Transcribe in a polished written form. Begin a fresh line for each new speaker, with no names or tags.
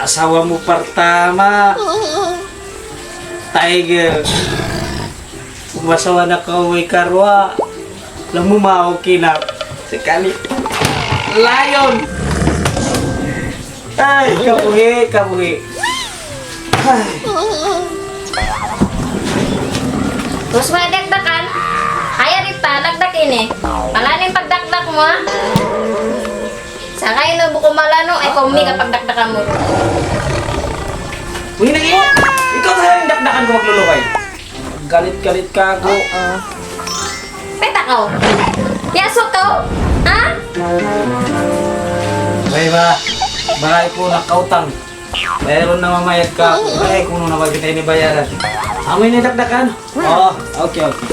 asawa mo pertama, Tiger. Umasawa na kauwi karwa. Alam mo mau kinap. Sekali. Lion. Ay, kabuhi, kabuhi. Ay.
Terus may dagdagan. Kaya rita, dagdag ini. Malaning pagdagdag mo ha. Sa kayo na buko malano, ay kung may kapag dagdagan mo.
Uy, nag-iwa! Ikaw tayo yung dakdakan ko maglulukay. Galit-galit ka ako.
Peta ka. Yaso ka. Ha?
Bay ba? Bahay ko nakautang. Mayroon na mamayad ka. Bahay ko nung napagkita ni bayaran. Amoy ni dakdakan? Oo, okay, okay.